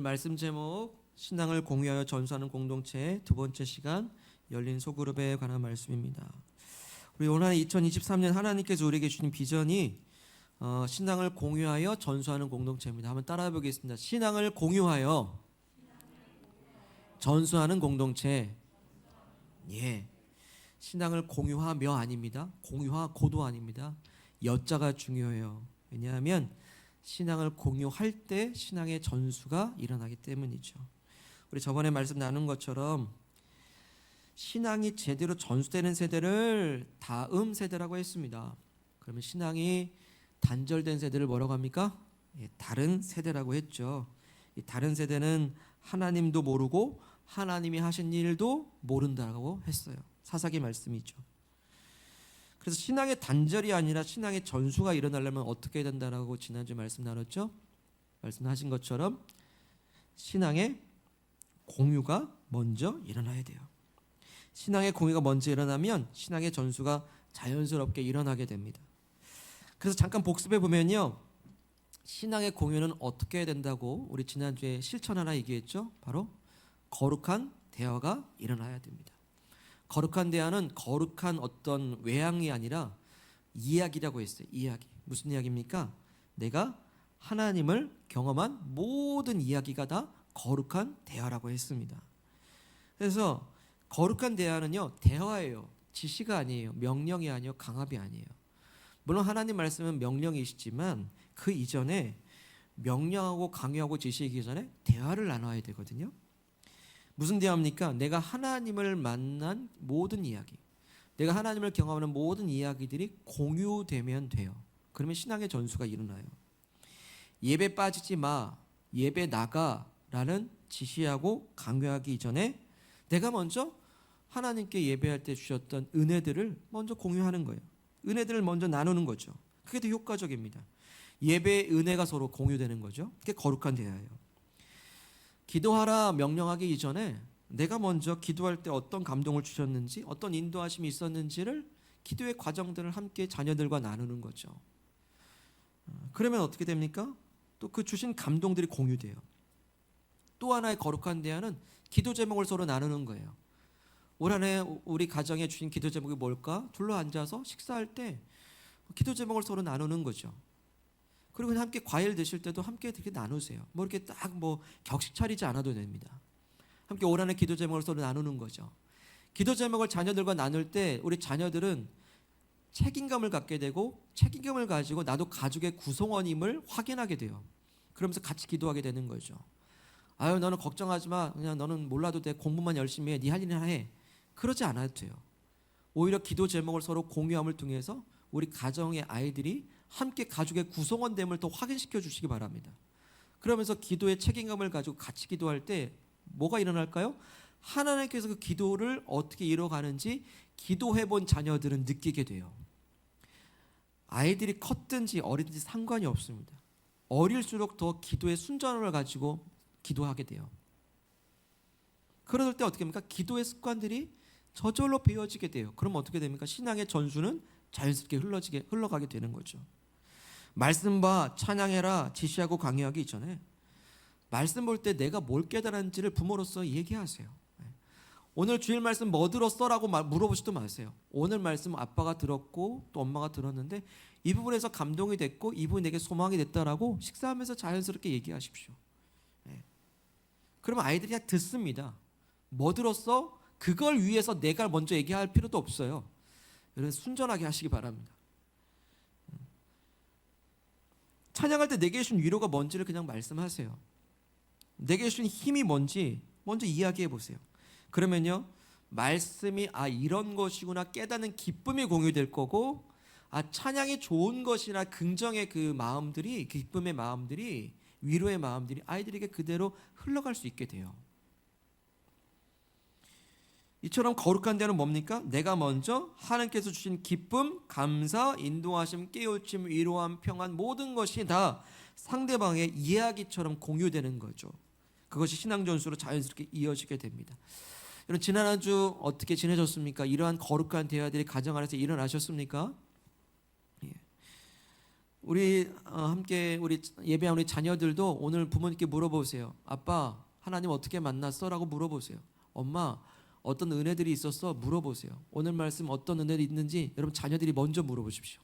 말씀 제목 신앙을 공유하여 전수하는 공동체 두 번째 시간 열린 소그룹에 관한 말씀입니다. 우리 올해 2023년 하나님께서 우리에게 주신 비전이 신앙을 공유하여 전수하는 공동체입니다. 한번 따라해 보겠습니다. 신앙을 공유하여 전수하는 공동체. 예. 신앙을 공유하며 아닙니다. 공유하고도 아닙니다. 여자가 중요해요. 왜냐하면 신앙을 공유할 때 신앙의 전수가 일어나기 때문이죠. 우리 저번에 말씀 나눈 것처럼 신앙이 제대로 전수되는 세대를 다음 세대라고 했습니다. 그러면 신앙이 단절된 세대를 뭐라고 합니까? 다른 세대라고 했죠. 이 다른 세대는 하나님도 모르고 하나님이 하신 일도 모른다고 했어요. 사사기 말씀이죠. 그래서 신앙의 단절이 아니라 신앙의 전수가 일어나려면 어떻게 해야 된다라고 지난주 말씀 나눴죠? 말씀하신 것처럼 신앙의 공유가 먼저 일어나야 돼요. 신앙의 공유가 먼저 일어나면 신앙의 전수가 자연스럽게 일어나게 됩니다. 그래서 잠깐 복습해 보면요, 신앙의 공유는 어떻게 해야 된다고 우리 지난주에 실천 하나 얘기했죠? 바로 거룩한 대화가 일어나야 됩니다. 거룩한 대화는 거룩한 어떤 외향이 아니라 이야기라고 했어요. 이야기. 무슨 이야기입니까? 내가 하나님을 경험한 모든 이야기가 다 거룩한 대화라고 했습니다. 그래서 거룩한 대화는요, 대화예요. 지시가 아니에요. 명령이 아니에요. 강압이 아니에요. 물론 하나님 말씀은 명령이시지만 그 이전에 명령하고 강요하고 지시하기 전에 대화를 나눠야 되거든요. 무슨 대화입니까? 내가 하나님을 만난 모든 이야기, 내가 하나님을 경험하는 모든 이야기들이 공유되면 돼요. 그러면 신앙의 전수가 일어나요. 예배 빠지지 마, 예배 나가라는 지시하고 강요하기 이전에 내가 먼저 하나님께 예배할 때 주셨던 은혜들을 먼저 공유하는 거예요. 은혜들을 먼저 나누는 거죠. 그게 더 효과적입니다. 예배의 은혜가 서로 공유되는 거죠. 그게 거룩한 대화예요. 기도하라 명령하기 이전에 내가 먼저 기도할 때 어떤 감동을 주셨는지, 어떤 인도하심이 있었는지를 기도의 과정들을 함께 자녀들과 나누는 거죠. 그러면 어떻게 됩니까? 또 그 주신 감동들이 공유돼요. 또 하나의 거룩한 대화는 기도 제목을 서로 나누는 거예요. 올 한 해 우리 가정에 주신 기도 제목이 뭘까? 둘러 앉아서 식사할 때 기도 제목을 서로 나누는 거죠. 그리고 함께 과일 드실 때도 함께 이렇게 나누세요. 뭐 이렇게 딱 뭐 격식 차리지 않아도 됩니다. 함께 올 한 해 기도 제목을 서로 나누는 거죠. 기도 제목을 자녀들과 나눌 때 우리 자녀들은 책임감을 갖게 되고 책임감을 가지고 나도 가족의 구성원임을 확인하게 돼요. 그러면서 같이 기도하게 되는 거죠. 아유, 너는 걱정하지 마. 그냥 너는 몰라도 돼. 공부만 열심히 해. 네 할 일이나 해. 그러지 않아도 돼요. 오히려 기도 제목을 서로 공유함을 통해서 우리 가정의 아이들이 함께 가족의 구성원됨을 더 확인시켜 주시기 바랍니다. 그러면서 기도의 책임감을 가지고 같이 기도할 때 뭐가 일어날까요? 하나님께서 그 기도를 어떻게 이뤄가는지 기도해 본 자녀들은 느끼게 돼요. 아이들이 컸든지 어리든지 상관이 없습니다. 어릴수록 더 기도의 순전함을 가지고 기도하게 돼요. 그럴 때 어떻게 됩니까? 기도의 습관들이 저절로 배워지게 돼요. 그럼 어떻게 됩니까? 신앙의 전수는 자연스럽게 흘러가게 되는 거죠. 말씀 봐, 찬양해라, 지시하고 강요하기 이전에 말씀 볼 때 내가 뭘 깨달았는지를 부모로서 얘기하세요. 오늘 주일 말씀 뭐 들었어? 라고 물어보지도 마세요. 오늘 말씀 아빠가 들었고 또 엄마가 들었는데 이 부분에서 감동이 됐고 이 부분이 내게 소망이 됐다라고 식사하면서 자연스럽게 얘기하십시오. 그러면 아이들이 그냥 듣습니다. 뭐 들었어? 그걸 위해서 내가 먼저 얘기할 필요도 없어요. 여러분 순전하게 하시기 바랍니다. 찬양할 때 내게 주신 위로가 뭔지를 그냥 말씀하세요. 내게 주신 힘이 뭔지 먼저 이야기해 보세요. 그러면요, 말씀이 이런 것이구나 깨닫는 기쁨이 공유될 거고, 찬양이 좋은 것이나 긍정의 그 마음들이, 기쁨의 마음들이, 위로의 마음들이 아이들에게 그대로 흘러갈 수 있게 돼요. 이처럼 거룩한 대화는 뭡니까? 내가 먼저 하나님께서 주신 기쁨, 감사, 인도하심, 깨우침, 위로함, 평안 모든 것이 다 상대방의 이야기처럼 공유되는 거죠. 그것이 신앙 전수로 자연스럽게 이어지게 됩니다. 여러분 지난 한 주 어떻게 지내셨습니까? 이러한 거룩한 대화들이 가정 안에서 일어나셨습니까? 우리 함께 우리 예배한 우리 자녀들도 오늘 부모님께 물어보세요. 아빠, 하나님 어떻게 만났어? 라고 물어보세요. 엄마, 어떤 은혜들이 있었어? 물어보세요. 오늘 말씀 어떤 은혜들이 있는지 여러분 자녀들이 먼저 물어보십시오.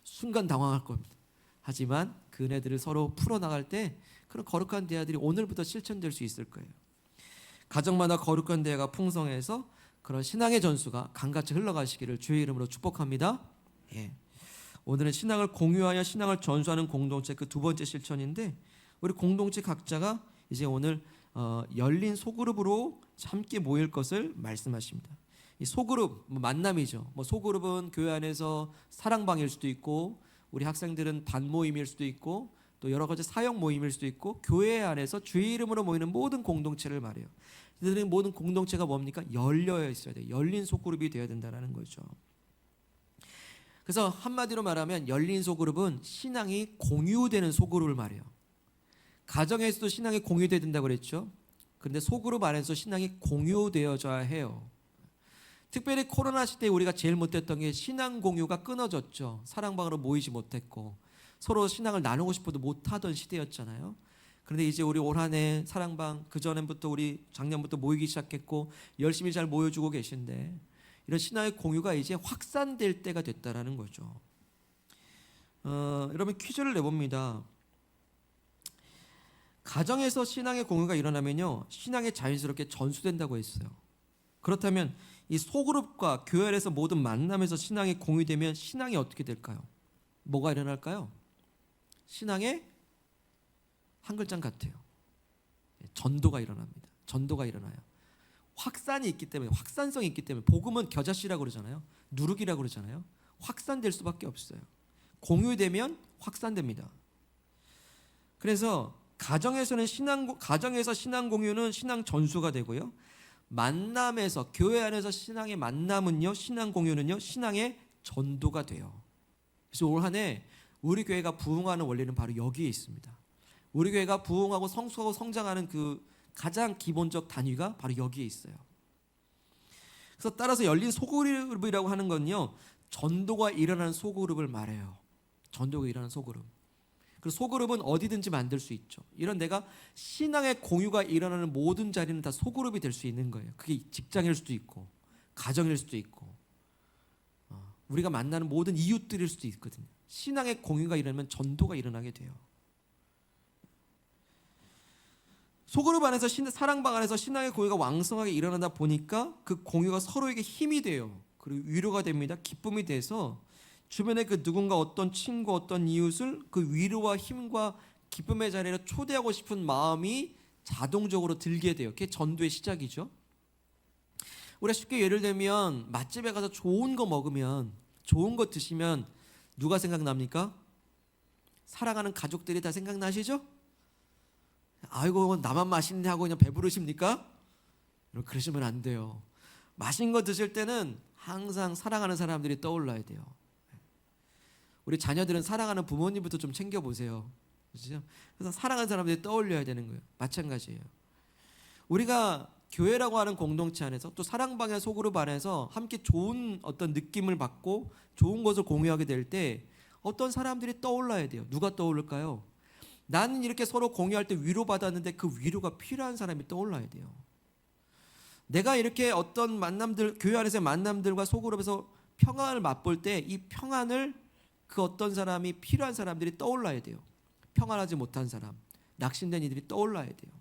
순간 당황할 겁니다. 하지만 그 은혜들을 서로 풀어나갈 때 그런 거룩한 대화들이 오늘부터 실천될 수 있을 거예요. 가정마다 거룩한 대화가 풍성해서 그런 신앙의 전수가 강같이 흘러가시기를 주의 이름으로 축복합니다. 예. 오늘은 신앙을 공유하여 신앙을 전수하는 공동체 그 두 번째 실천인데, 우리 공동체 각자가 이제 오늘 열린 소그룹으로 함께 모일 것을 말씀하십니다. 이 소그룹 만남이죠. 소그룹은 교회 안에서 사랑방일 수도 있고, 우리 학생들은 반 모임일 수도 있고, 또 여러 가지 사역 모임일 수도 있고, 교회 안에서 주의 이름으로 모이는 모든 공동체를 말해요. 이들의 모든 공동체가 뭡니까? 열려 있어야 돼요. 열린 소그룹이 되어야 된다는 거죠. 그래서 한마디로 말하면 열린 소그룹은 신앙이 공유되는 소그룹을 말해요. 가정에서도 신앙이 공유되어야 된다고 그랬죠. 그런데 소그룹 안에서 신앙이 공유되어져야 해요. 특별히 코로나 시대에 우리가 제일 못했던 게 신앙 공유가 끊어졌죠. 사랑방으로 모이지 못했고 서로 신앙을 나누고 싶어도 못하던 시대였잖아요. 그런데 이제 우리 올 한 해 사랑방 그전부터 우리 작년부터 모이기 시작했고 열심히 잘 모여주고 계신데, 이런 신앙의 공유가 이제 확산될 때가 됐다라는 거죠. 여러분 퀴즈를 내봅니다. 가정에서 신앙의 공유가 일어나면요, 신앙이 자연스럽게 전수된다고 했어요. 그렇다면 이 소그룹과 교회 안에서 모든 만남에서 신앙이 공유되면 신앙이 어떻게 될까요? 뭐가 일어날까요? 신앙의 한 글자 같아요. 전도가 일어납니다. 전도가 일어나요. 확산이 있기 때문에, 확산성이 있기 때문에, 복음은 겨자씨라고 그러잖아요. 누룩이라고 그러잖아요. 확산될 수밖에 없어요. 공유되면 확산됩니다. 그래서 가정에서 신앙 공유는 신앙 전수가 되고요. 만남에서, 교회 안에서 신앙의 만남은요, 신앙 공유는요, 신앙의 전도가 돼요. 그래서 올 한 해 우리 교회가 부흥하는 원리는 바로 여기에 있습니다. 우리 교회가 부흥하고 성숙하고 성장하는 그 가장 기본적 단위가 바로 여기에 있어요. 그래서 따라서 열린 소그룹이라고 하는 건요, 전도가 일어나는 소그룹을 말해요. 전도가 일어나는 소그룹. 그리고 소그룹은 어디든지 만들 수 있죠. 이런 내가 신앙의 공유가 일어나는 모든 자리는 다 소그룹이 될 수 있는 거예요. 그게 직장일 수도 있고 가정일 수도 있고 우리가 만나는 모든 이웃들일 수도 있거든요. 신앙의 공유가 일어나면 전도가 일어나게 돼요. 소그룹 안에서 사랑방 안에서 신앙의 공유가 왕성하게 일어나다 보니까 그 공유가 서로에게 힘이 돼요. 그리고 위로가 됩니다. 기쁨이 돼서 주변에 그 누군가, 어떤 친구, 어떤 이웃을 그 위로와 힘과 기쁨의 자리로 초대하고 싶은 마음이 자동적으로 들게 돼요. 그게 전도의 시작이죠. 우리가 쉽게 예를 들면 맛집에 가서 좋은 거 먹으면, 좋은 거 드시면 누가 생각납니까? 사랑하는 가족들이 다 생각나시죠? 아이고 나만 맛있네 하고 그냥 배부르십니까? 그러시면 안 돼요. 맛있는 거 드실 때는 항상 사랑하는 사람들이 떠올라야 돼요. 우리 자녀들은 사랑하는 부모님부터 좀 챙겨보세요. 그렇죠? 그래서 사랑하는 사람들이 떠올려야 되는 거예요. 마찬가지예요. 우리가 교회라고 하는 공동체 안에서, 또 사랑방의 소그룹 안에서 함께 좋은 어떤 느낌을 받고 좋은 것을 공유하게 될 때 어떤 사람들이 떠올라야 돼요. 누가 떠오를까요? 나는 이렇게 서로 공유할 때 위로받았는데 그 위로가 필요한 사람이 떠올라야 돼요. 내가 이렇게 어떤 만남들, 교회 안에서의 만남들과 소그룹에서 평안을 맛볼 때 이 평안을 그 어떤 사람이 필요한 사람들이 떠올라야 돼요. 평안하지 못한 사람, 낙심된 이들이 떠올라야 돼요.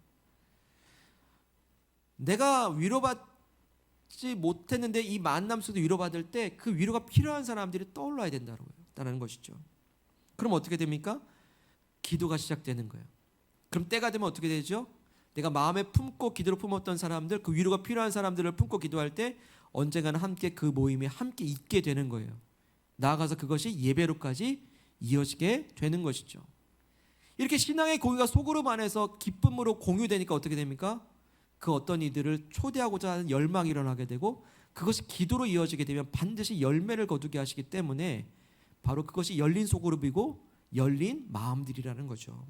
내가 위로받지 못했는데 이 만남 속에서 위로받을 때 그 위로가 필요한 사람들이 떠올라야 된다는 것이죠. 그럼 어떻게 됩니까? 기도가 시작되는 거예요. 그럼 때가 되면 어떻게 되죠? 내가 마음에 품고 기도로 품었던 사람들, 그 위로가 필요한 사람들을 품고 기도할 때 언젠가는 함께 그 모임에 함께 있게 되는 거예요. 나아가서 그것이 예배로까지 이어지게 되는 것이죠. 이렇게 신앙의 공유가 소그룹 안에서 기쁨으로 공유되니까 어떻게 됩니까? 그 어떤 이들을 초대하고자 하는 열망이 일어나게 되고, 그것이 기도로 이어지게 되면 반드시 열매를 거두게 하시기 때문에 바로 그것이 열린 소그룹이고 열린 마음들이라는 거죠.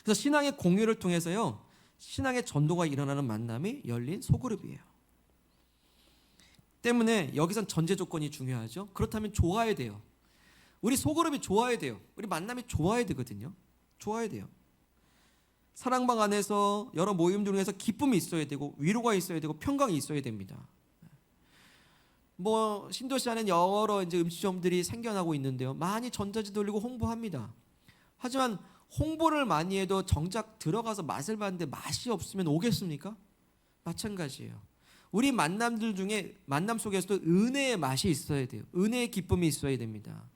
그래서 신앙의 공유를 통해서요, 신앙의 전도가 일어나는 만남이 열린 소그룹이에요. 때문에 여기선 전제 조건이 중요하죠. 그렇다면 좋아야 돼요. 우리 소그룹이 좋아야 돼요. 우리 만남이 좋아야 되거든요. 좋아야 돼요. 사랑방 안에서 여러 모임 중에서 기쁨이 있어야 되고 위로가 있어야 되고 평강이 있어야 됩니다. 뭐 신도시 안에는 여러 이제 음식점들이 생겨나고 있는데요. 많이 전자지 돌리고 홍보합니다. 하지만 홍보를 많이 해도 정작 들어가서 맛을 봤는데 맛이 없으면 오겠습니까? 마찬가지예요. 우리 만남들 중에 만남 속에서도 은혜의 맛이 있어야 돼요. 은혜의 기쁨이 있어야 됩니다.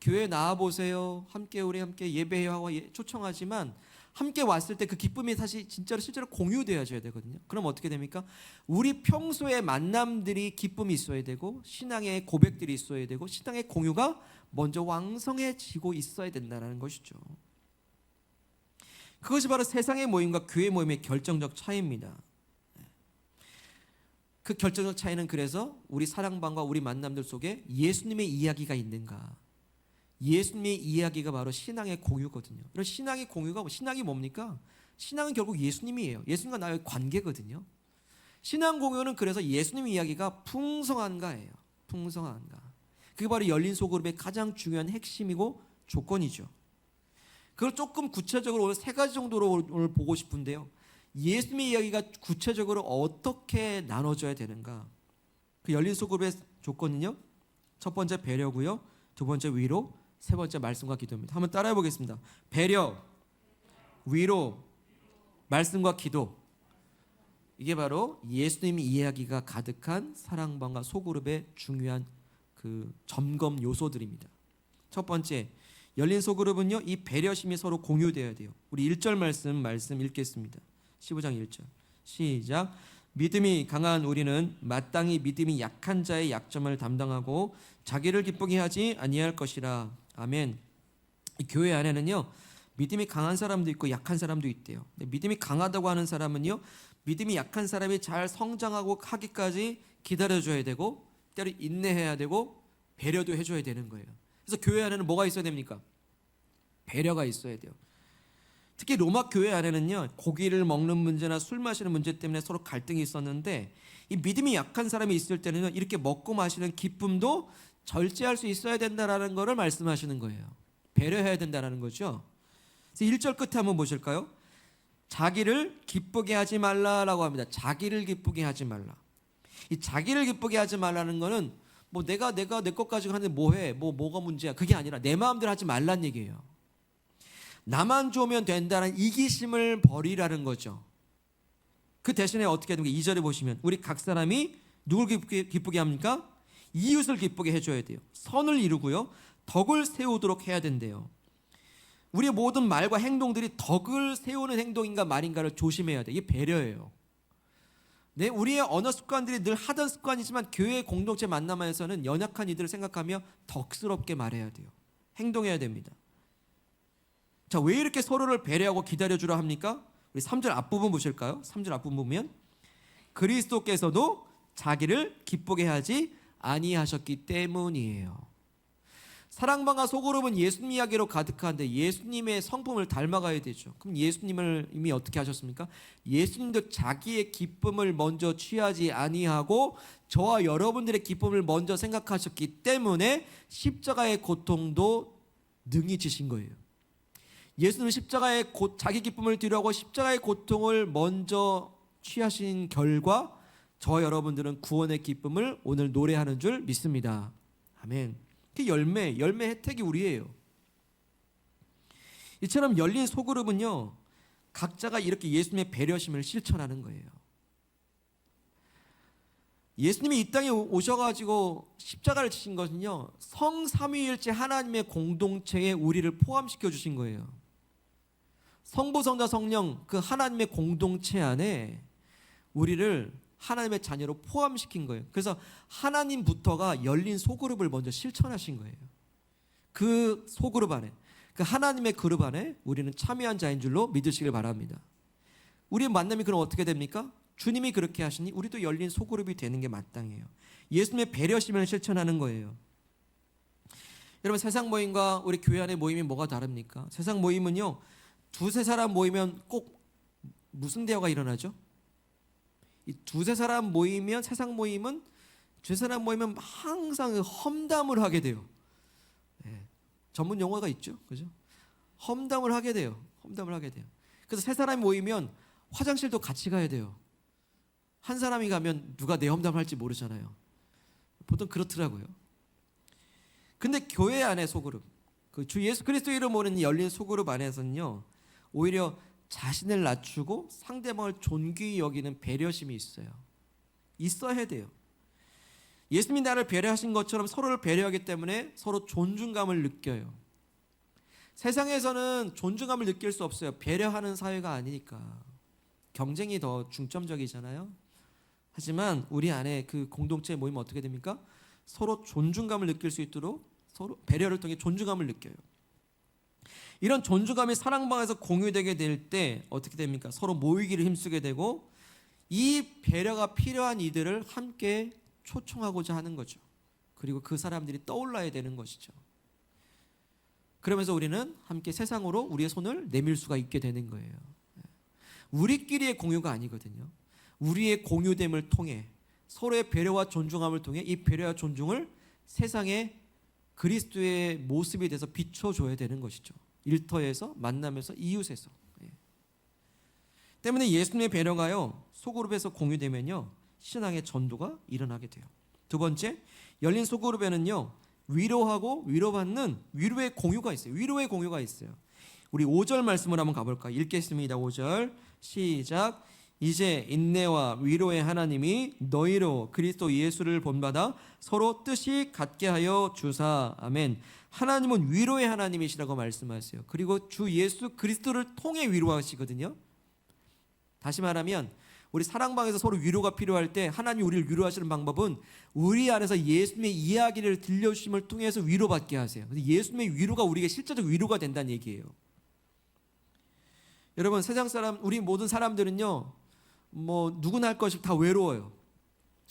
교회 나와 보세요. 우리 함께 예배해요 하고 초청하지만 함께 왔을 때 그 기쁨이 사실 실제로 공유되어져야 되거든요. 그럼 어떻게 됩니까? 우리 평소의 만남들이 기쁨이 있어야 되고 신앙의 고백들이 있어야 되고 신앙의 공유가 먼저 왕성해지고 있어야 된다는 것이죠. 그것이 바로 세상의 모임과 교회 모임의 결정적 차이입니다. 그 결정적 차이는 그래서 우리 사랑방과 우리 만남들 속에 예수님의 이야기가 있는가? 예수님의 이야기가 바로 신앙의 공유거든요. 그럼 신앙의 공유가 신앙이 뭡니까? 신앙은 결국 예수님이에요. 예수님과 나의 관계거든요. 신앙 공유는 그래서 예수님 이야기가 풍성한가예요. 풍성한가. 그게 바로 열린 소그룹의 가장 중요한 핵심이고 조건이죠. 그걸 조금 구체적으로 오늘 세 가지 정도로 오늘 보고 싶은데요. 예수님의 이야기가 구체적으로 어떻게 나눠져야 되는가? 그 열린 소그룹의 조건은요. 첫 번째 배려고요. 두 번째 위로, 세 번째 말씀과 기도입니다. 한번 따라해 보겠습니다. 배려, 위로, 말씀과 기도. 이게 바로 예수님 이야기가 가득한 사랑방과 소그룹의 중요한 그 점검 요소들입니다. 첫 번째, 열린 소그룹은요. 이 배려심이 서로 공유되어야 돼요. 우리 1절 말씀 읽겠습니다. 15장 1절 시작. 믿음이 강한 우리는 마땅히 믿음이 약한 자의 약점을 담당하고 자기를 기쁘게 하지 아니할 것이라. 아멘. 이 교회 안에는요. 믿음이 강한 사람도 있고 약한 사람도 있대요. 근데 믿음이 강하다고 하는 사람은요. 믿음이 약한 사람이 잘 성장하고 하기까지 기다려줘야 되고 때로 인내해야 되고 배려도 해줘야 되는 거예요. 그래서 교회 안에는 뭐가 있어야 됩니까? 배려가 있어야 돼요. 특히 로마 교회 안에는요. 고기를 먹는 문제나 술 마시는 문제 때문에 서로 갈등이 있었는데 이 믿음이 약한 사람이 있을 때는 이렇게 먹고 마시는 기쁨도 절제할 수 있어야 된다라는 것을 말씀하시는 거예요. 배려해야 된다는 거죠. 그래서 1절 끝에 한번 보실까요? 자기를 기쁘게 하지 말라라고 합니다. 자기를 기쁘게 하지 말라. 이 자기를 기쁘게 하지 말라는 거는 뭐 내가 내 것 가지고 하는데 뭐해? 뭐가 문제야? 그게 아니라 내 마음대로 하지 말란 얘기예요. 나만 좋으면 된다는 이기심을 버리라는 거죠. 그 대신에 어떻게 하는 게 2절에 보시면 우리 각 사람이 누굴 기쁘게 합니까? 이웃을 기쁘게 해줘야 돼요. 선을 이루고요. 덕을 세우도록 해야 된대요. 우리의 모든 말과 행동들이 덕을 세우는 행동인가 말인가를 조심해야 돼요. 이게 배려예요. 네, 우리의 언어 습관들이 늘 하던 습관이지만 교회 공동체 만남에서는 연약한 이들을 생각하며 덕스럽게 말해야 돼요. 행동해야 됩니다. 자, 왜 이렇게 서로를 배려하고 기다려주라 합니까? 우리 3절 앞부분 보실까요? 3절 앞부분 보면 그리스도께서도 자기를 기쁘게 하지 아니하셨기 때문이에요. 사랑방과 소그룹은 예수님 이야기로 가득한데 예수님의 성품을 닮아가야 되죠. 그럼 예수님을 이미 어떻게 하셨습니까? 예수님도 자기의 기쁨을 먼저 취하지 아니하고 저와 여러분들의 기쁨을 먼저 생각하셨기 때문에 십자가의 고통도 능히 지신 거예요. 예수님은 십자가의 자기 기쁨을 뒤로하고 십자가의 고통을 먼저 취하신 결과 저 여러분들은 구원의 기쁨을 오늘 노래하는 줄 믿습니다. 아멘. 그 열매 혜택이 우리예요. 이처럼 열린 소그룹은요. 각자가 이렇게 예수님의 배려심을 실천하는 거예요. 예수님이 이 땅에 오셔가지고 십자가를 지신 것은요. 성삼위일체 하나님의 공동체에 우리를 포함시켜 주신 거예요. 성부, 성자, 성령 그 하나님의 공동체 안에 우리를 하나님의 자녀로 포함시킨 거예요. 그래서 하나님부터가 열린 소그룹을 먼저 실천하신 거예요. 그 소그룹 안에, 그 하나님의 그룹 안에 우리는 참여한 자인 줄로 믿으시길 바랍니다. 우리의 만남이 그럼 어떻게 됩니까? 주님이 그렇게 하시니 우리도 열린 소그룹이 되는 게 마땅해요. 예수님의 배려심을 실천하는 거예요. 여러분, 세상 모임과 우리 교회 안의 모임이 뭐가 다릅니까? 세상 모임은요, 두세 사람 모이면 꼭 무슨 대화가 일어나죠? 이 두세 사람 모이면, 세상 모임은 두세 사람 모이면 항상 험담을 하게 돼요. 전문 용어가 있죠, 그죠? 험담을 하게 돼요. 험담을 하게 돼요. 그래서 세 사람이 모이면 화장실도 같이 가야 돼요. 한 사람이 가면 누가 내 험담할지 모르잖아요. 보통 그렇더라고요. 근데 교회 안에 소그룹, 그 주 예수 그리스도 이름 모르는 열린 소그룹 안에서는요, 오히려 자신을 낮추고 상대방을 존귀히 여기는 배려심이 있어야 돼요. 예수님이 나를 배려하신 것처럼 서로를 배려하기 때문에 서로 존중감을 느껴요. 세상에서는 존중감을 느낄 수 없어요. 배려하는 사회가 아니니까. 경쟁이 더 중점적이잖아요. 하지만 우리 안에 그 공동체 모이면 어떻게 됩니까? 서로 존중감을 느낄 수 있도록 서로 배려를 통해 존중감을 느껴요. 이런 존중감이 사랑방에서 공유되게 될 때 어떻게 됩니까? 서로 모이기를 힘쓰게 되고 이 배려가 필요한 이들을 함께 초청하고자 하는 거죠. 그리고 그 사람들이 떠올라야 되는 것이죠. 그러면서 우리는 함께 세상으로 우리의 손을 내밀 수가 있게 되는 거예요. 우리끼리의 공유가 아니거든요. 우리의 공유됨을 통해 서로의 배려와 존중함을 통해 이 배려와 존중을 세상에 그리스도의 모습이 돼서 비춰줘야 되는 것이죠. 일터에서, 만남에서, 이웃에서. 때문에 예수님의 배려가요, 소그룹에서 공유되면요, 신앙의 전도가 일어나게 돼요. 두 번째, 열린 소그룹에는요, 위로하고 위로받는 위로의 공유가 있어요. 위로의 공유가 있어요. 우리 5절 말씀을 한번 가볼까요? 읽겠습니다. 5절 시작. 이제 인내와 위로의 하나님이 너희로 그리스도 예수를 본받아 서로 뜻이 같게 하여 주사. 아멘. 하나님은 위로의 하나님이시라고 말씀하세요. 그리고 주 예수 그리스도를 통해 위로하시거든요. 다시 말하면 우리 사랑방에서 서로 위로가 필요할 때 하나님이 우리를 위로하시는 방법은 우리 안에서 예수님의 이야기를 들려주심을 통해서 위로받게 하세요. 그래서 예수님의 위로가 우리에게 실제적 위로가 된다는 얘기예요. 여러분, 세상 사람, 우리 모든 사람들은요, 뭐 누구나 할 것이 다 외로워요.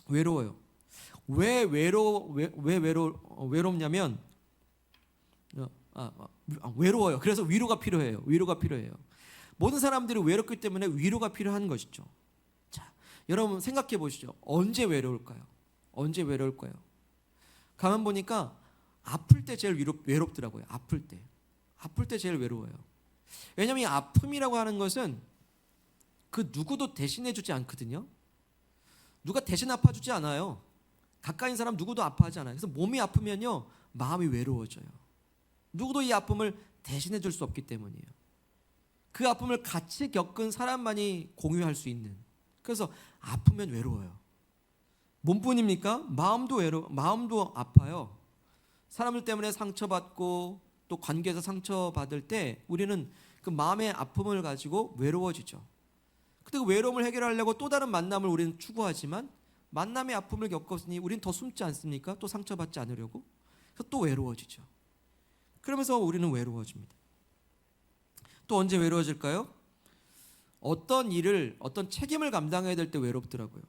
왜 외롭냐면 외로워요. 그래서 위로가 필요해요. 모든 사람들이 외롭기 때문에 위로가 필요한 것이죠. 자, 여러분 생각해 보시죠. 언제 외로울까요? 가만 보니까 아플 때 제일 외롭더라고요. 아플 때 제일 외로워요. 왜냐하면 이 아픔이라고 하는 것은 그 누구도 대신해 주지 않거든요. 누가 대신 아파주지 않아요. 가까이 있는 사람 누구도 아파하지 않아요. 그래서 몸이 아프면요, 마음이 외로워져요. 누구도 이 아픔을 대신해 줄 수 없기 때문이에요. 그 아픔을 같이 겪은 사람만이 공유할 수 있는. 그래서 아프면 외로워요. 몸뿐입니까? 마음도 아파요. 사람들 때문에 상처받고 또 관계에서 상처받을 때 우리는 그 마음의 아픔을 가지고 외로워지죠. 그때 그 외로움을 해결하려고 또 다른 만남을 우리는 추구하지만 만남의 아픔을 겪었으니 우리는 더 숨지 않습니까? 또 상처받지 않으려고. 그래서 또 외로워지죠. 그러면서 우리는 외로워집니다. 또 언제 외로워질까요? 어떤 책임을 감당해야 될 때 외롭더라고요.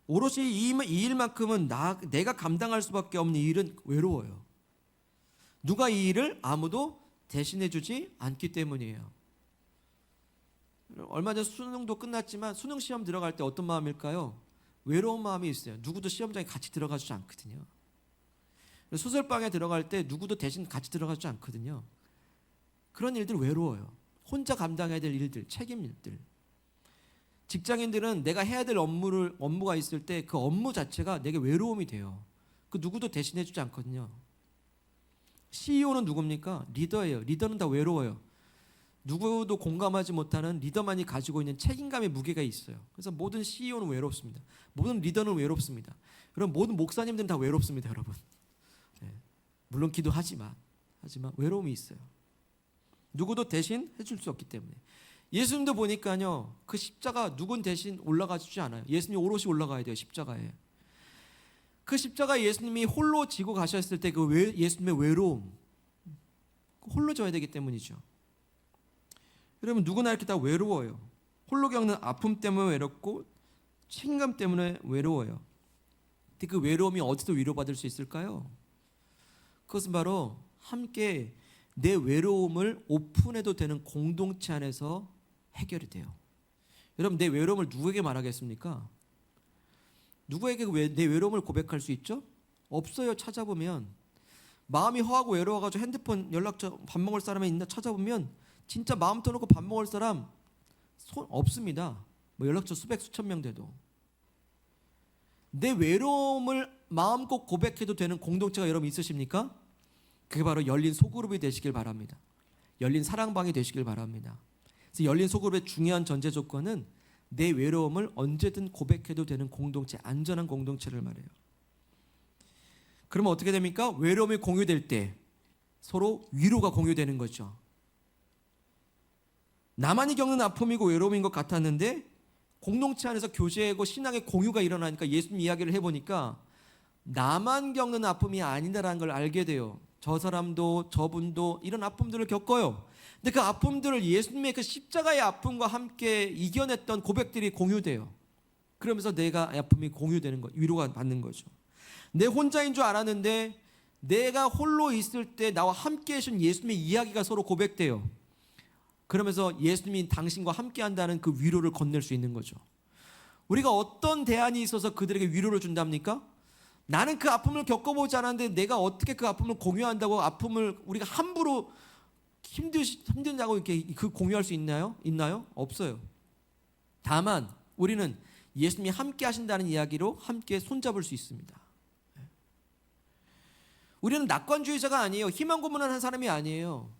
오롯이 이 일만큼은 내가 감당할 수밖에 없는 일은 외로워요. 누가 이 일을 아무도 대신해 주지 않기 때문이에요. 얼마 전 수능도 끝났지만 수능 시험 들어갈 때 어떤 마음일까요? 외로운 마음이 있어요. 누구도 시험장에 같이 들어가 주지 않거든요. 수술방에 들어갈 때 누구도 대신 같이 들어가 주지 않거든요. 그런 일들 외로워요. 혼자 감당해야 될 일들, 책임 일들. 직장인들은 내가 해야 될 업무가 있을 때 그 업무 자체가 내게 외로움이 돼요. 그 누구도 대신해 주지 않거든요. CEO는 누굽니까? 리더예요. 리더는 다 외로워요. 누구도 공감하지 못하는 리더만이 가지고 있는 책임감의 무게가 있어요. 그래서 모든 CEO는 외롭습니다. 모든 리더는 외롭습니다. 그럼 모든 목사님들은 다 외롭습니다, 여러분. 네. 물론 기도하지만 외로움이 있어요. 누구도 대신 해줄 수 없기 때문에. 예수님도 보니까요, 그 십자가 누군 대신 올라가 주지 않아요. 예수님이 오롯이 올라가야 돼요, 십자가에. 그 십자가 예수님이 홀로 지고 가셨을 때 그 예수님의 외로움, 홀로 져야 되기 때문이죠. 여러분, 누구나 이렇게 다 외로워요. 홀로 겪는 아픔 때문에 외롭고 책임감 때문에 외로워요. 근데 그 외로움이 어디서 위로받을 수 있을까요? 그것은 바로 함께 내 외로움을 오픈해도 되는 공동체 안에서 해결이 돼요. 여러분, 내 외로움을 누구에게 말하겠습니까? 누구에게 내 외로움을 고백할 수 있죠? 없어요. 찾아보면 마음이 허하고 외로워가지고 핸드폰 연락처 밥 먹을 사람이 있나 찾아보면 진짜 마음 터놓고 밥 먹을 사람 손 없습니다. 뭐 연락처 수백 수천 명 돼도. 내 외로움을 마음껏 고백해도 되는 공동체가 여러분 있으십니까? 그게 바로 열린 소그룹이 되시길 바랍니다. 열린 사랑방이 되시길 바랍니다. 그래서 열린 소그룹의 중요한 전제 조건은 내 외로움을 언제든 고백해도 되는 공동체, 안전한 공동체를 말해요. 그러면 어떻게 됩니까? 외로움이 공유될 때 서로 위로가 공유되는 거죠. 나만이 겪는 아픔이고 외로움인 것 같았는데 공동체 안에서 교제하고 신앙의 공유가 일어나니까 예수님 이야기를 해보니까 나만 겪는 아픔이 아니다라는 걸 알게 돼요. 저 사람도 저분도 이런 아픔들을 겪어요. 근데 그 아픔들을 예수님의 그 십자가의 아픔과 함께 이겨냈던 고백들이 공유돼요. 그러면서 내가 아픔이 공유되는 거, 위로가 받는 거죠. 내 혼자인 줄 알았는데 내가 홀로 있을 때 나와 함께 하신 예수님의 이야기가 서로 고백돼요. 그러면서 예수님이 당신과 함께 한다는 그 위로를 건넬 수 있는 거죠. 우리가 어떤 대안이 있어서 그들에게 위로를 준답니까? 나는 그 아픔을 겪어보지 않았는데 내가 어떻게 그 아픔을 공유한다고 아픔을 우리가 함부로 힘든다고 이렇게 그 공유할 수 있나요? 없어요. 다만 우리는 예수님이 함께 하신다는 이야기로 함께 손잡을 수 있습니다. 우리는 낙관주의자가 아니에요. 희망 고문하는 사람이 아니에요.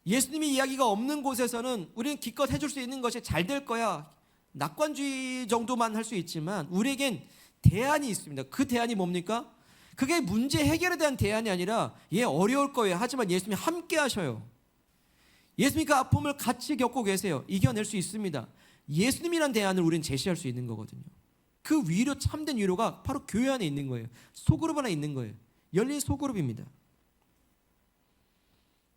예수님이 이야기가 없는 곳에서는 우리는 기껏 해줄 수 있는 것이 잘 될 거야. 낙관주의 정도만 할 수 있지만 우리에겐 대안이 있습니다. 그 대안이 뭡니까? 그게 문제 해결에 대한 대안이 아니라 어려울 거예요. 하지만 예수님이 함께 하셔요. 예수님이 그 아픔을 같이 겪고 계세요. 이겨낼 수 있습니다. 예수님이란 대안을 우리는 제시할 수 있는 거거든요. 그 위로, 참된 위로가 바로 교회 안에 있는 거예요. 소그룹 안에 있는 거예요. 열린 소그룹입니다.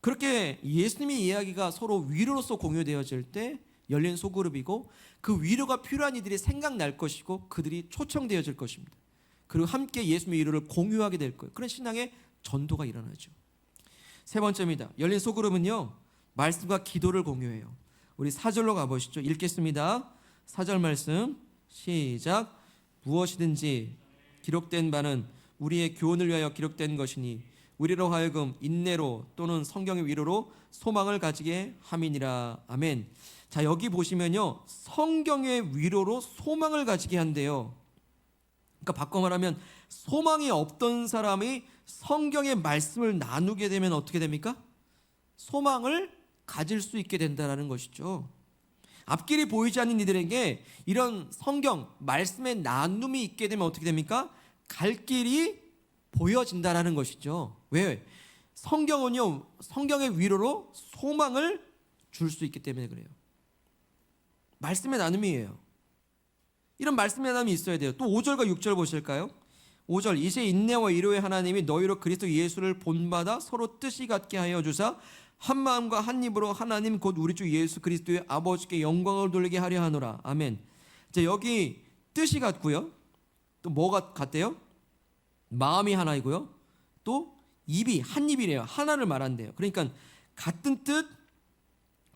그렇게 예수님의 이야기가 서로 위로로서 공유되어질 때 열린 소그룹이고 그 위로가 필요한 이들이 생각날 것이고 그들이 초청되어질 것입니다. 그리고 함께 예수님의 위로를 공유하게 될 거예요. 그런 신앙의 전도가 일어나죠. 세 번째입니다. 열린 소그룹은요, 말씀과 기도를 공유해요. 우리 4절로 가보시죠. 읽겠습니다. 4절 말씀 시작. 무엇이든지 기록된 바는 우리의 교훈을 위하여 기록된 것이니 우리로 하여금 인내로 또는 성경의 위로로 소망을 가지게 함이니라. 아멘. 자, 여기 보시면요, 성경의 위로로 소망을 가지게 한대요. 그러니까 바꿔 말하면 소망이 없던 사람이 성경의 말씀을 나누게 되면 어떻게 됩니까? 소망을 가질 수 있게 된다는 것이죠. 앞길이 보이지 않는 이들에게 이런 성경 말씀의 나눔이 있게 되면 어떻게 됩니까? 갈 길이 보여진다라는 것이죠. 왜? 성경은요, 성경의 위로로 소망을 줄 수 있기 때문에 그래요. 말씀의 나눔이에요. 이런 말씀의 나눔이 있어야 돼요. 또 5절과 6절 보실까요? 5절 이제 인내와 위로의 하나님이 너희로 그리스도 예수를 본받아 서로 뜻이 같게 하여 주사 한 마음과 한 입으로 하나님 곧 우리 주 예수 그리스도의 아버지께 영광을 돌리게 하려 하노라. 아멘. 자, 여기 뜻이 같고요. 또 뭐가 같대요? 마음이 하나이고요. 또 입이 한 입이래요. 하나를 말한대요. 그러니까 같은 뜻,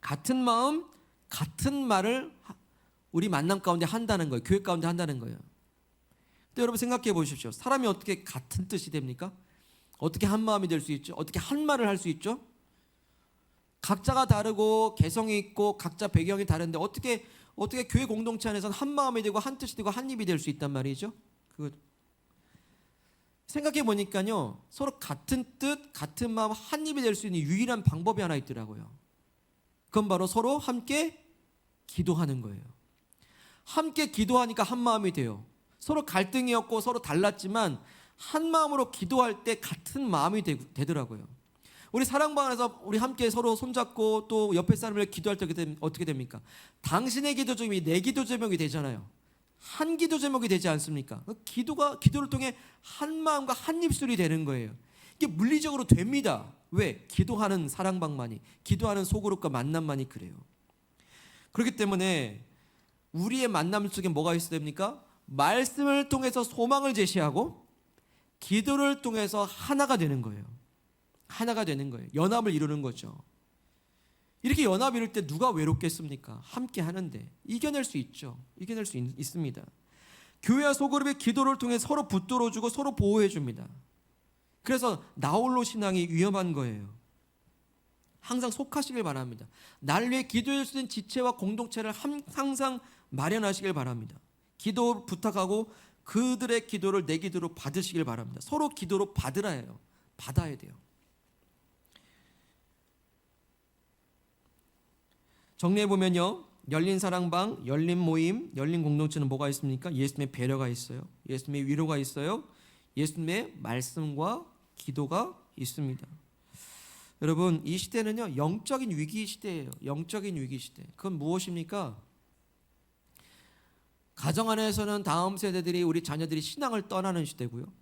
같은 마음, 같은 말을 우리 만남 가운데 한다는 거예요. 교회 가운데 한다는 거예요. 또 여러분 생각해 보십시오. 사람이 어떻게 같은 뜻이 됩니까? 어떻게 한 마음이 될 수 있죠? 어떻게 한 말을 할 수 있죠? 각자가 다르고 개성이 있고 각자 배경이 다른데 어떻게 교회 공동체 안에서는 한 마음이 되고 한 뜻이 되고 한 입이 될 수 있단 말이죠? 생각해 보니까요, 서로 같은 뜻, 같은 마음, 한 입이 될 수 있는 유일한 방법이 하나 있더라고요. 그건 바로 서로 함께 기도하는 거예요. 함께 기도하니까 한 마음이 돼요. 서로 갈등이었고 서로 달랐지만 한 마음으로 기도할 때 같은 마음이 되더라고요. 우리 사랑방 안에서 우리 함께 서로 손잡고 또 옆에 사람을 기도할 때 어떻게 됩니까? 당신의 기도 제목이 내 기도 제목이 되잖아요. 한 기도 제목이 되지 않습니까? 기도를 통해 한 마음과 한 입술이 되는 거예요. 이게 물리적으로 됩니다. 왜? 기도하는 사랑방만이, 기도하는 소그룹과 만남만이 그래요. 그렇기 때문에 우리의 만남 속에 뭐가 있어야 됩니까? 말씀을 통해서 소망을 제시하고 기도를 통해서 하나가 되는 거예요. 하나가 되는 거예요. 연합을 이루는 거죠. 이렇게 연합 이룰 때 누가 외롭겠습니까? 함께 하는데 이겨낼 수 있죠. 이겨낼 수 있습니다. 교회와 소그룹의 기도를 통해 서로 붙들어주고 서로 보호해줍니다. 그래서 나홀로 신앙이 위험한 거예요. 항상 속하시길 바랍니다. 날 위해 기도할 수 있는 지체와 공동체를 항상 마련하시길 바랍니다. 기도 부탁하고 그들의 기도를 내 기도로 받으시길 바랍니다. 서로 기도로 받으라 해요. 받아야 돼요. 정리해보면요, 열린 사랑방, 열린 모임, 열린 공동체는 뭐가 있습니까? 예수님의 배려가 있어요. 예수님의 위로가 있어요. 예수님의 말씀과 기도가 있습니다. 여러분, 이 시대는요, 영적인 위기 시대예요. 영적인 위기 시대. 그건 무엇입니까? 가정 안에서는 다음 세대들이, 우리 자녀들이 신앙을 떠나는 시대고요,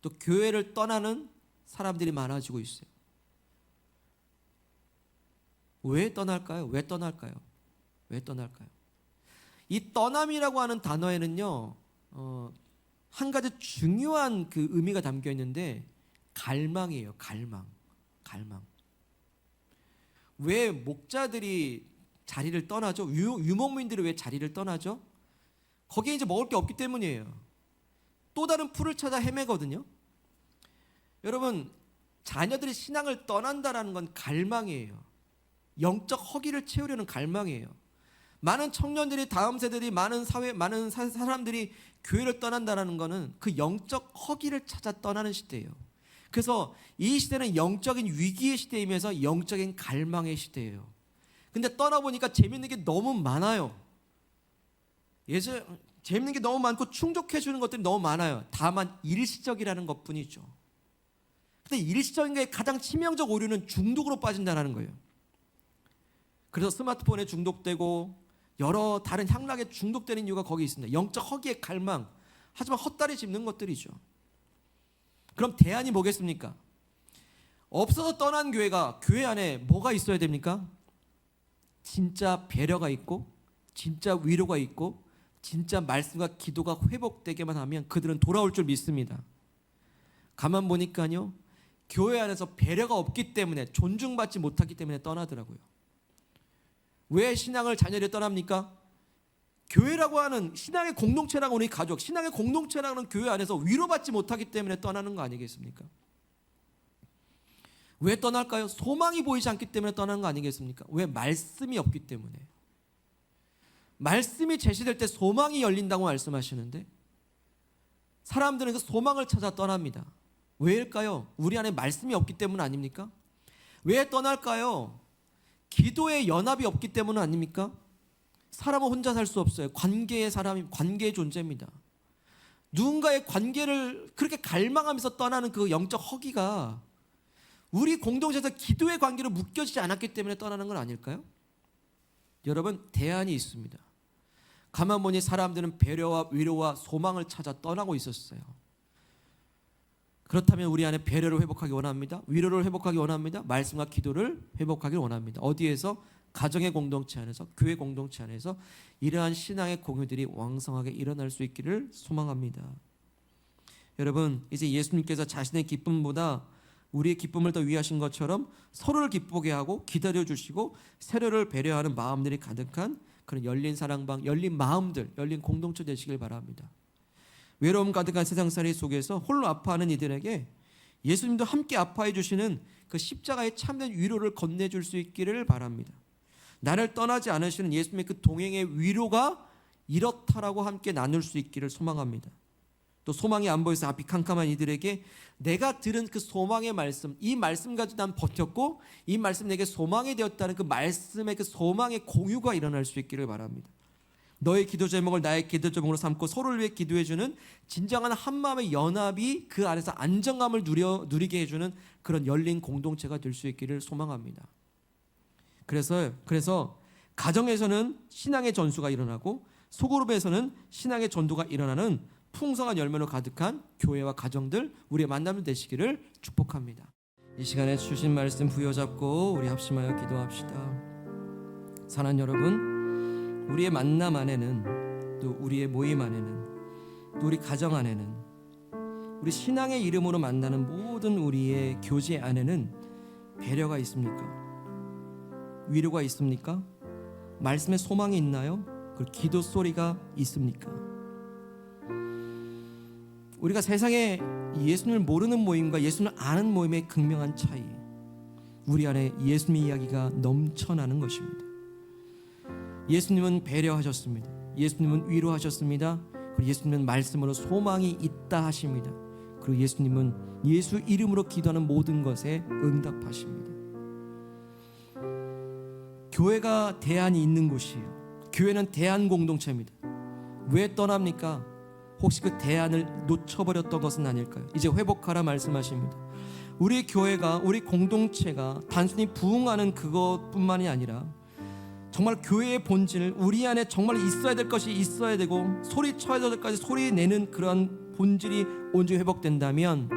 또 교회를 떠나는 사람들이 많아지고 있어요. 왜 떠날까요? 왜 떠날까요? 왜 떠날까요? 이 떠남이라고 하는 단어에는요, 한 가지 중요한 그 의미가 담겨 있는데, 갈망이에요. 갈망. 왜 목자들이 자리를 떠나죠? 유목민들이 왜 자리를 떠나죠? 거기에 이제 먹을 게 없기 때문이에요. 또 다른 풀을 찾아 헤매거든요. 여러분, 자녀들이 신앙을 떠난다라는 건 갈망이에요. 영적 허기를 채우려는 갈망이에요. 많은 청년들이, 다음 세대들이, 많은 사람들이 교회를 떠난다라는 것은 그 영적 허기를 찾아 떠나는 시대예요. 그래서 이 시대는 영적인 위기의 시대이면서 영적인 갈망의 시대예요. 근데 떠나보니까 재밌는 게 너무 많아요. 재밌는 게 너무 많고 충족해주는 것들이 너무 많아요. 다만 일시적이라는 것뿐이죠. 근데 일시적인 게 가장 치명적 오류는 중독으로 빠진다는 거예요. 그래서 스마트폰에 중독되고 여러 다른 향락에 중독되는 이유가 거기 있습니다. 영적 허기의 갈망, 하지만 헛다리 짚는 것들이죠. 그럼 대안이 뭐겠습니까? 없어서 떠난 교회가, 교회 안에 뭐가 있어야 됩니까? 진짜 배려가 있고, 진짜 위로가 있고, 진짜 말씀과 기도가 회복되게만 하면 그들은 돌아올 줄 믿습니다. 가만 보니까요, 교회 안에서 배려가 없기 때문에, 존중받지 못하기 때문에 떠나더라고요. 왜 신앙을 자녀들이 떠납니까? 교회라고 하는, 신앙의 공동체라고 하는 가족, 신앙의 공동체라고 하는 교회 안에서 위로받지 못하기 때문에 떠나는 거 아니겠습니까? 왜 떠날까요? 소망이 보이지 않기 때문에 떠나는 거 아니겠습니까? 왜? 말씀이 없기 때문에. 말씀이 제시될 때 소망이 열린다고 말씀하시는데, 사람들은 그 소망을 찾아 떠납니다. 왜일까요? 우리 안에 말씀이 없기 때문 아닙니까? 왜 떠날까요? 기도의 연합이 없기 때문 아닙니까? 사람은 혼자 살 수 없어요. 관계의 존재입니다. 누군가의 관계를 그렇게 갈망하면서 떠나는 그 영적 허기가 우리 공동체에서 기도의 관계로 묶여지지 않았기 때문에 떠나는 건 아닐까요? 여러분, 대안이 있습니다. 가만 보니 사람들은 배려와 위로와 소망을 찾아 떠나고 있었어요. 그렇다면 우리 안에 배려를 회복하기 원합니다. 위로를 회복하기 원합니다. 말씀과 기도를 회복하기 원합니다. 어디에서? 가정의 공동체 안에서, 교회 공동체 안에서 이러한 신앙의 공유들이 왕성하게 일어날 수 있기를 소망합니다. 여러분, 이제 예수님께서 자신의 기쁨보다 우리의 기쁨을 더 위하신 것처럼 서로를 기쁘게 하고 기다려주시고 세례를 배려하는 마음들이 가득한 그런 열린 사랑방, 열린 마음들, 열린 공동체 되시길 바랍니다. 외로움 가득한 세상살이 속에서 홀로 아파하는 이들에게 예수님도 함께 아파해 주시는 그 십자가의 참된 위로를 건네줄 수 있기를 바랍니다. 나를 떠나지 않으시는 예수님의 그 동행의 위로가 이렇다라고 함께 나눌 수 있기를 소망합니다. 또 소망이 안 보여서 앞이 캄캄한 이들에게 내가 들은 그 소망의 말씀, 이 말씀 가지고 난 버텼고 이 말씀 내게 소망이 되었다는 그 말씀의 그 소망의 공유가 일어날 수 있기를 바랍니다. 너의 기도 제목을 나의 기도 제목으로 삼고 서로를 위해 기도해주는 진정한 한마음의 연합이 그 안에서 안정감을 누리게 해주는 그런 열린 공동체가 될 수 있기를 소망합니다. 그래서 가정에서는 신앙의 전수가 일어나고 소그룹에서는 신앙의 전도가 일어나는 풍성한 열매로 가득한 교회와 가정들, 우리의 만남이 되시기를 축복합니다. 이 시간에 주신 말씀 부여잡고 우리 합심하여 기도합시다. 사랑하는 여러분, 우리의 만남 안에는, 또 우리의 모임 안에는, 또 우리 가정 안에는, 우리 신앙의 이름으로 만나는 모든 우리의 교제 안에는 배려가 있습니까? 위로가 있습니까? 말씀에 소망이 있나요? 그 기도 소리가 있습니까? 우리가 세상에 예수님을 모르는 모임과 예수님을 아는 모임의 극명한 차이, 우리 안에 예수님의 이야기가 넘쳐나는 것입니다. 예수님은 배려하셨습니다. 예수님은 위로하셨습니다. 그리고 예수님은 말씀으로 소망이 있다 하십니다. 그리고 예수님은 예수 이름으로 기도하는 모든 것에 응답하십니다. 교회가 대안이 있는 곳이에요. 교회는 대안 공동체입니다. 왜 떠납니까? 혹시 그 대안을 놓쳐버렸던 것은 아닐까요? 이제 회복하라 말씀하십니다. 우리 교회가, 우리 공동체가 단순히 부흥하는 그것뿐만이 아니라 정말 교회의 본질을, 우리 안에 정말 있어야 될 것이 있어야 되고 소리쳐야 될 것까지 소리 내는 그러한 본질이 온전히 회복된다면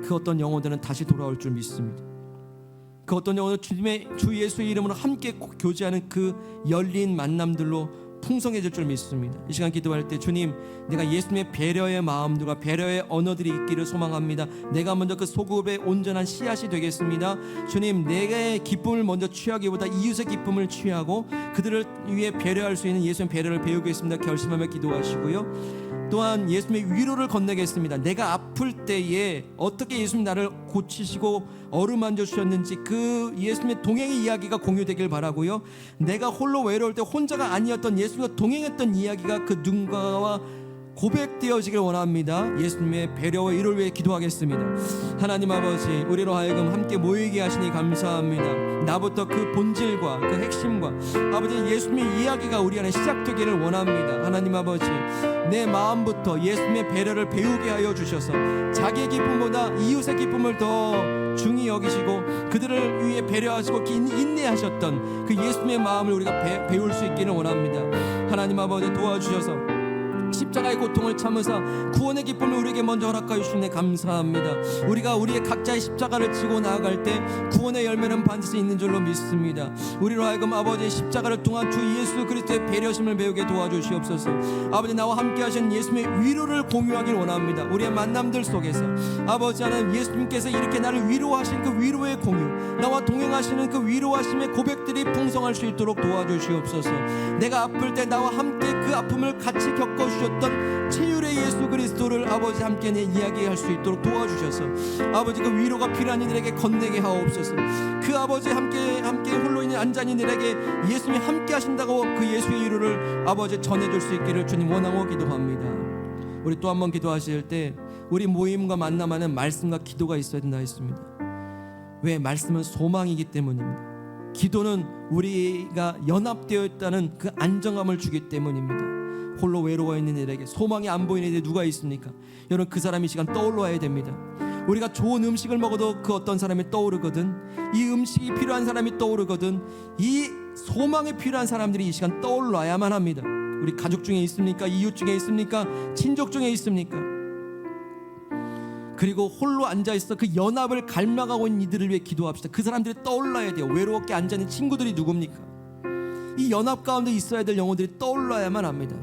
그 어떤 영혼들은 다시 돌아올 줄 믿습니다. 그 어떤 영혼은 주 예수의 이름으로 함께 교제하는 그 열린 만남들로 풍성해질 줄 믿습니다. 이 시간 기도할 때 주님, 내가 예수님의 배려의 마음들과 배려의 언어들이 있기를 소망합니다. 내가 먼저 그 소급의 온전한 씨앗이 되겠습니다. 주님, 내게 기쁨을 먼저 취하기보다 이웃의 기쁨을 취하고 그들을 위해 배려할 수 있는 예수님의 배려를 배우겠습니다. 결심하며 기도하시고요. 또한 예수님의 위로를 건네겠습니다. 내가 아플 때에 어떻게 예수님 나를 고치시고 어루만져 주셨는지 그 예수님의 동행의 이야기가 공유되길 바라고요. 내가 홀로 외로울 때 혼자가 아니었던 예수님과 동행했던 이야기가 그 누군가와 고백되어지길 원합니다. 예수님의 배려와 위로를 위해 기도하겠습니다. 하나님 아버지, 우리로 하여금 함께 모이게 하시니 감사합니다. 나부터 그 본질과 그 핵심과 아버지 예수님의 이야기가 우리 안에 시작되기를 원합니다. 하나님 아버지, 내 마음부터 예수님의 배려를 배우게 하여 주셔서 자기의 기쁨보다 이웃의 기쁨을 더 중히 여기시고 그들을 위해 배려하시고 인내하셨던 그 예수님의 마음을 우리가 배울 수 있기를 원합니다. 하나님 아버지, 도와주셔서 십자가의 고통을 참으사 구원의 기쁨을 우리에게 먼저 허락하여 주시네 감사합니다. 우리가 우리의 각자의 십자가를 지고 나아갈 때 구원의 열매는 반드시 있는 줄로 믿습니다. 우리로 하여금 아버지의 십자가를 통한 주 예수 그리스도의 배려심을 배우게 도와주시옵소서. 아버지, 나와 함께 하신 예수님의 위로를 공유하길 원합니다. 우리의 만남들 속에서 아버지, 하나님 예수님께서 이렇게 나를 위로하신 그 위로의 공유, 나와 동행하시는 그 위로하심의 고백들이 풍성할 수 있도록 도와주시옵소서. 내가 아플 때 나와 함께 그 아픔을 같이 겪어주셨던 치유의 예수 그리스도를 아버지 함께 이야기할 수 있도록 도와주셔서 아버지 그 위로가 필요한 이들에게 건네게 하옵소서. 그 아버지 함께 홀로 있는 앉은 이들에게 예수님이 함께 하신다고 그 예수의 위로를 아버지 전해줄 수 있기를 주님 원하고 기도합니다. 우리 또 한 번 기도하실 때 우리 모임과 만남하는 말씀과 기도가 있어야 된다 했습니다. 왜? 말씀은 소망이기 때문입니다. 기도는 우리가 연합되어 있다는 그 안정감을 주기 때문입니다. 홀로 외로워 있는 이들에게, 소망이 안 보이는 이들이 누가 있습니까? 여러분, 그 사람이 이 시간 떠올라야 됩니다. 우리가 좋은 음식을 먹어도 그 어떤 사람이 떠오르거든, 이 음식이 필요한 사람이 떠오르거든, 이 소망이 필요한 사람들이 이 시간 떠올라야만 합니다. 우리 가족 중에 있습니까? 이웃 중에 있습니까? 친족 중에 있습니까? 그리고 홀로 앉아있어 그 연합을 갈망하고 있는 이들을 위해 기도합시다. 그 사람들이 떠올라야 돼요. 외롭게 앉아있는 친구들이 누굽니까? 이 연합 가운데 있어야 될 영혼들이 떠올라야만 합니다.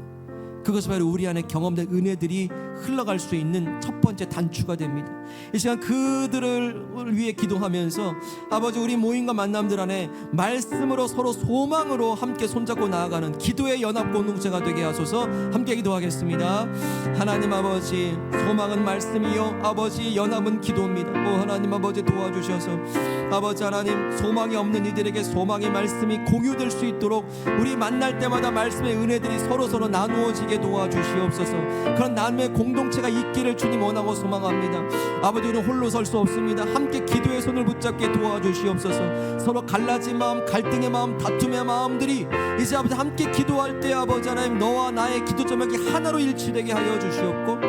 그것이 바로 우리 안에 경험된 은혜들이 흘러갈 수 있는 첫 번째 단추가 됩니다. 이 시간 그들을 위해 기도하면서 아버지, 우리 모임과 만남들 안에 말씀으로 서로 소망으로 함께 손잡고 나아가는 기도의 연합 공동체가 되게 하소서. 함께 기도하겠습니다. 하나님 아버지, 소망은 말씀이요 아버지, 연합은 기도입니다. 하나님 아버지, 도와주셔서 아버지 하나님, 소망이 없는 이들에게 소망의 말씀이 공유될 수 있도록 우리 만날 때마다 말씀의 은혜들이 서로 나누어지게 도와주시옵소서. 그런 나눔의 공동체가 있기를 주님 원하고 소망합니다. 아버지, 우리는 홀로 설 수 없습니다. 함께 기도의 손을 붙잡게 도와주시옵소서. 서로 갈라진 마음, 갈등의 마음, 다툼의 마음들이 이제 아버지 함께 기도할 때 아버지 하나님, 너와 나의 기도 제목이 하나로 일치되게 하여 주시옵고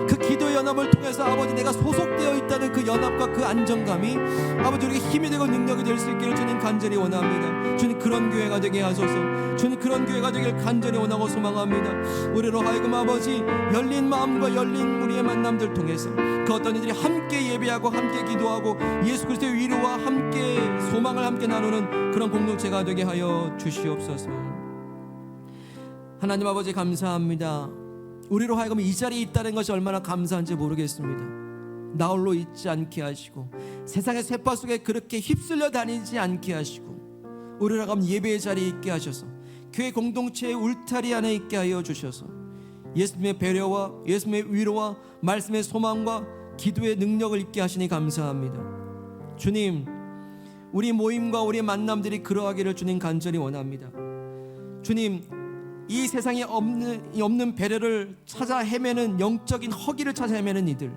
그 기도의 연합을 통해서 아버지, 내가 소속되어 있다는 그 연합과 그 안정감이 아버지 우리에게 힘이 되고 능력이 될 수 있기를 주님 간절히 원합니다. 주님, 그런 교회가 되게 하소서. 주님, 그런 교회가 되길 간절히 원하고 소망합니다. 우리로 하여금 아버지, 열린 마음과 열린 우리의 만남들 통해서 그 어떤 이들이 함께 예배하고 함께 기도하고 예수 그리스도의 위로와 함께 소망을 함께 나누는 그런 공동체가 되게 하여 주시옵소서. 하나님 아버지, 감사합니다. 우리로 하여금 이 자리에 있다는 것이 얼마나 감사한지 모르겠습니다. 나 홀로 있지 않게 하시고 세상의 쇠파 속에 그렇게 휩쓸려 다니지 않게 하시고 우리로 하여금 예배의 자리에 있게 하셔서 교회 공동체의 울타리 안에 있게 하여 주셔서 예수님의 배려와 예수님의 위로와 말씀의 소망과 기도의 능력을 입게 하시니 감사합니다. 주님, 우리 모임과 우리 만남들이 그러하기를 주님 간절히 원합니다. 주님, 이 세상에 없는 배려를 찾아 헤매는, 영적인 허기를 찾아 헤매는 이들,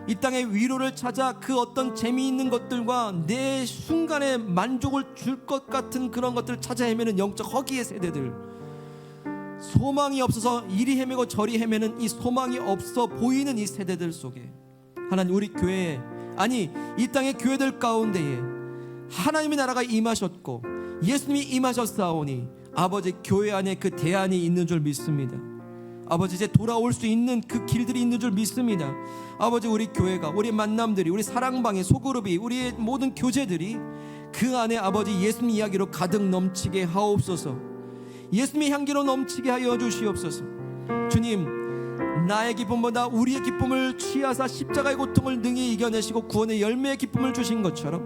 이 땅의 위로를 찾아 그 어떤 재미있는 것들과 내 순간에 만족을 줄 것 같은 그런 것들을 찾아 헤매는 영적 허기의 세대들, 소망이 없어서 이리 헤매고 저리 헤매는 이 소망이 없어 보이는 이 세대들 속에 하나님, 우리 교회에, 아니 이 땅의 교회들 가운데에 하나님의 나라가 임하셨고 예수님이 임하셨사오니 아버지, 교회 안에 그 대안이 있는 줄 믿습니다. 아버지, 이제 돌아올 수 있는 그 길들이 있는 줄 믿습니다. 아버지, 우리 교회가, 우리 만남들이, 우리 사랑방의 소그룹이, 우리의 모든 교제들이 그 안에 아버지 예수님 이야기로 가득 넘치게 하옵소서. 예수님의 향기로 넘치게 하여 주시옵소서. 주님, 나의 기쁨보다 우리의 기쁨을 취하사 십자가의 고통을 능히 이겨내시고 구원의 열매의 기쁨을 주신 것처럼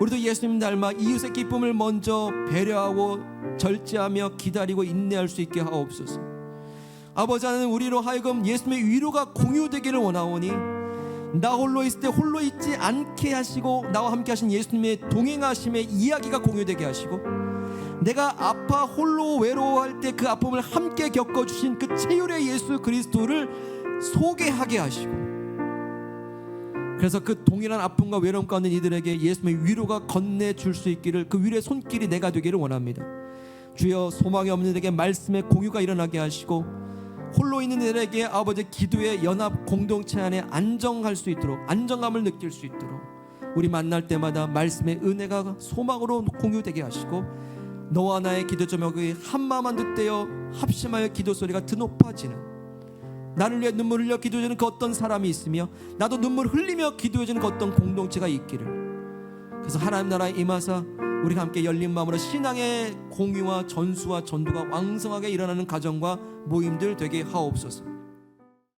우리도 예수님 닮아 이웃의 기쁨을 먼저 배려하고 절제하며 기다리고 인내할 수 있게 하옵소서. 아버지, 하나님, 우리로 하여금 예수님의 위로가 공유되기를 원하오니 나 홀로 있을 때 홀로 있지 않게 하시고 나와 함께 하신 예수님의 동행하심의 이야기가 공유되게 하시고, 내가 아파 홀로 외로워할 때 그 아픔을 함께 겪어주신 그 최율의 예수 그리스도를 소개하게 하시고, 그래서 그 동일한 아픔과 외로움 가운데 이들에게 예수님의 위로가 건네줄 수 있기를, 그 위로의 손길이 내가 되기를 원합니다. 주여, 소망이 없는 이들에게 말씀의 공유가 일어나게 하시고 홀로 있는 이들에게 아버지 기도의 연합 공동체 안에 안정할 수 있도록, 안정감을 느낄 수 있도록 우리 만날 때마다 말씀의 은혜가 소망으로 공유되게 하시고, 너와 나의 기도 제목이 한마음 한뜻되어 합심하여 기도 소리가 드높아지는, 나를 위해 눈물을 흘려 기도해주는 그 어떤 사람이 있으며 나도 눈물 흘리며 기도해주는 그 어떤 공동체가 있기를, 그래서 하나님 나라에 임하사 우리가 함께 열린 마음으로 신앙의 공유와 전수와 전도가 왕성하게 일어나는 가정과 모임들 되게 하옵소서.